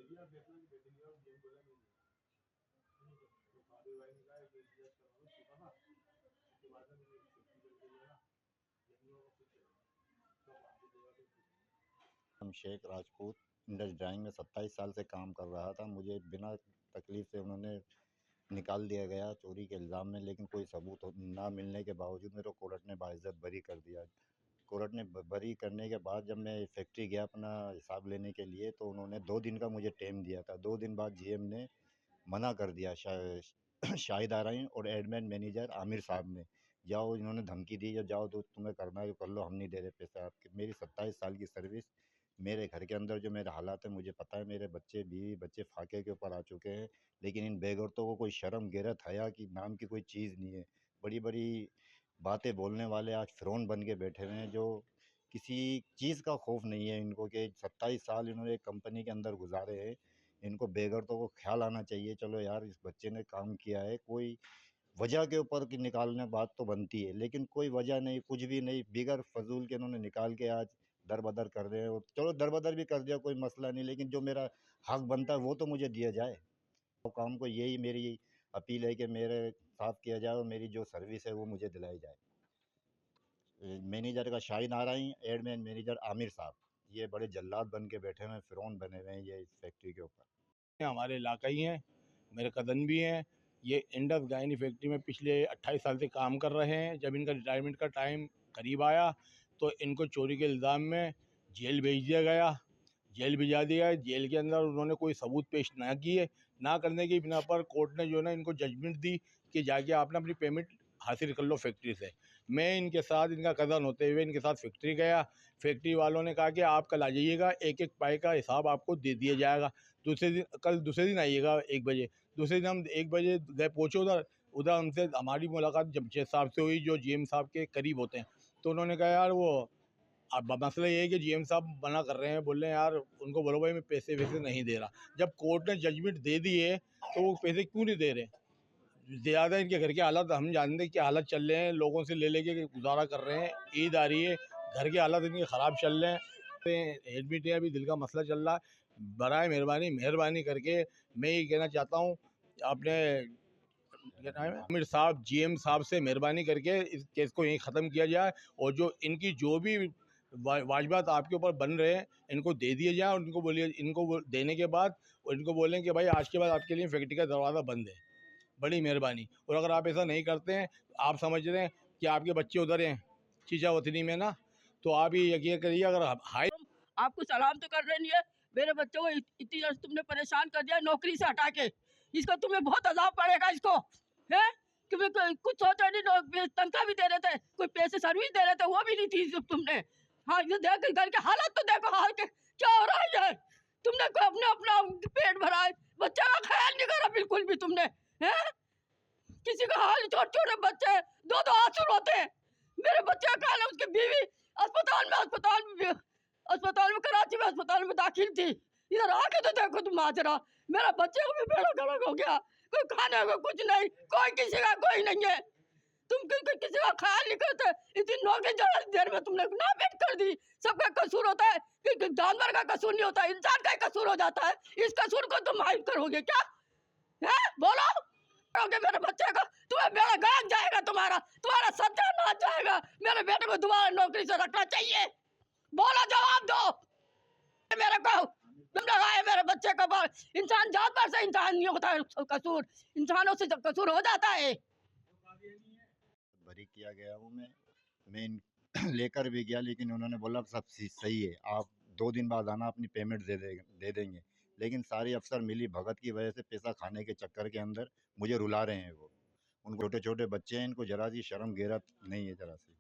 हम Sheikh Rajput Indus drawing में 27 साल से काम कर रहा था। मुझे बिना तकलीफ से उन्होंने निकाल दिया गया चोरी के इल्ज़ाम में, लेकिन कोई सबूत ना मिलने के बावजूद मेरे को कोर्ट ने बाइज्जत बरी कर दिया। कोर्ट ने बरी करने के बाद जब मैं फैक्ट्री गया अपना हिसाब लेने के लिए, तो उन्होंने 2 दिन का मुझे टाइम दिया था। 2 दिन बाद जीएम ने मना कर दिया। शाहिद आराइन और एडमिन मैनेजर आमिर साहब ने, जाओ, इन्होंने धमकी दी है, जाओ तो तुम्हें करना है कर लो, हम नहीं दे रहे पैसे आपके। मेरी 27 साल की सर्विस, मेरे घर के अंदर जो मेरे हालात है मुझे पता है। मेरे बच्चे, बीवी बच्चे फाके के ऊपर आ चुके हैं, लेकिन इन बेगैरतों को कोई शर्म गैरत हया की नाम की कोई चीज़ नहीं है। बड़ी बड़ी बातें बोलने वाले आज फ़िरौन बन के बैठे हुए हैं, जो किसी चीज़ का खौफ नहीं है इनको कि 27 साल इन्होंने एक कंपनी के अंदर गुजारे हैं। इनको बेगैरतों को ख्याल आना चाहिए, चलो यार इस बच्चे ने काम किया है, कोई वजह के ऊपर की निकालने बात तो बनती है, लेकिन कोई वजह नहीं, कुछ भी नहीं, बिगर फजूल के इन्होंने निकाल के आज दर-बदर कर रहे हैं। और चलो दर-बदर भी कर दिया, कोई मसला नहीं, लेकिन जो मेरा हक बनता है वो तो मुझे दिया जाए। तो काम को यही मेरी अपील है कि मेरे साथ किया जाए और मेरी जो सर्विस है वो मुझे दिलाई जाए। मैनेजर का शाहिद आराइन, एडमिन मैनेजर आमिर साहब, ये बड़े जल्लाद बन के बैठे हुए हैं, फ़िरौन बने हुए हैं ये इस फैक्ट्री के ऊपर। हमारे इलाका ही हैं, मेरे कज़न भी हैं। ये इंडस गायनी फैक्ट्री में पिछले 28 साल से काम कर रहे हैं। जब इनका रिटायरमेंट का टाइम करीब आया तो इनको चोरी के इल्ज़ाम में जेल भेज दिया गया। जेल भिजा दिया। जेल के अंदर उन्होंने कोई सबूत पेश ना किए। ना करने की बिना पर कोर्ट ने जो है ना इनको जजमेंट दी कि जाके आपने अपनी पेमेंट हासिल कर लो फैक्ट्री से। मैं इनके साथ, इनका कज़न होते हुए इनके साथ फैक्ट्री गया। फैक्ट्री वालों ने कहा कि आप कल आ जाइएगा, एक एक पाई का हिसाब आपको दे दिया जाएगा। दूसरे दिन आइएगा 1 बजे। दूसरे दिन हम 1 बजे गए, पहुँचे उधर। उधर हमसे हमारी मुलाकात जमशेद साहब से हुई, जो जीएम साहब के करीब होते हैं। तो उन्होंने कहा यार वो अब मसला ये है कि जीएम साहब मना कर रहे हैं, बोल रहे हैं यार उनको बोलो भाई मैं पैसे वैसे नहीं दे रहा। जब कोर्ट ने जजमेंट दे दी है तो वो पैसे क्यों नहीं दे रहे? ज़्यादा इनके घर के हालात हम जानते हैं कि हालत चल रहे हैं, लोगों से ले लेके गुजारा कर रहे हैं। ईद आ रही है, घर के हालात इनके ख़राब चल रहे हैं। एडमिट है, अभी दिल का मसला चल रहा है। बराए मेहरबानी करके मैं ये कहना चाहता हूँ अपने आमिर साहब, जीएम साहब से मेहरबानी करके इस केस को यहीं ख़त्म किया जाए और जो इनकी जो भी वाजिबात आपके ऊपर बन रहे हैं इनको दे दिए जाए। और इनको बोलिए, इनको देने के बाद और इनको बोलें कि भाई आज के बाद आपके लिए फैक्ट्री का दरवाज़ा बंद है। बड़ी मेहरबानी। और अगर आप ऐसा नहीं करते हैं, आप समझ रहे हैं कि आपके बच्चे उधर हैं चीचा वतनी में ना, तो आप ये यकीन करिए अगर हाई आपको सलाम तो कर रही है। मेरे बच्चों को इतनी देर तुमने परेशान कर दिया नौकरी से हटा के, इसका तुम्हें बहुत अजाब पड़ेगा इसको, है क्योंकि कुछ सोचा नहीं। तनख्वाह भी दे रहे थे, कोई पैसे सर्विस दे रहे थे, वो भी नहीं थी तुमने। हाँ, ये देख घर के हालत तो देखो, हाल के क्या हो रहा है। तुमने को अपना अपना पेट भरा है, बच्चे का ख्याल नहीं करा बिल्कुल भी तुमने, है किसी का हाल। छोटे छोटे बच्चे 2-2 आंसू रोते हैं। मेरे बच्चे का ख्याल है, उसकी बीवी अस्पताल में कराची में अस्पताल में दाखिल थी। इधर आके तो देखो तुम माजरा, मेरा बच्चे को भी बेड़ा गलत हो गया। कोई खाने को कुछ नहीं, कोई किसी का कोई नहीं है। तुम किसी का ख्याल नहीं करते। इतनी नौकरी जरा देर में तुमने नापेट कर दी। सबका कसूर होता है कि जानवर का कसूर नहीं होता, इंसान का ही कसूर हो जाता है। इस कसूर को तुम माफ करोगे क्या? है बोलो मेरे बच्चे को, तुम्हें बेड़ा गलत जाएगा, तुम्हारा सत्यानाश जाएगा। मेरे बेटे को दोबारा नौकरी से रखना चाहिए। बोलो, जवाब दो मेरे को। तुम लगाए मेरे बच्चे को पर इंसान जात पर से इंसान नहीं होता है कसूर, इंसानों से जब कसूर हो जाता है। बरी किया गया हूँ मैं लेकर भी गया, लेकिन उन्होंने बोला सब सही है, आप 2 दिन बाद आना, अपनी पेमेंट दे देंगे। लेकिन सारी अफसर मिली भगत की वजह से पैसा खाने के चक्कर के अंदर मुझे रुला रहे हैं। वो उनको छोटे छोटे बच्चे हैं, इनको जरा सी शर्म गैरत नहीं है जरा सी।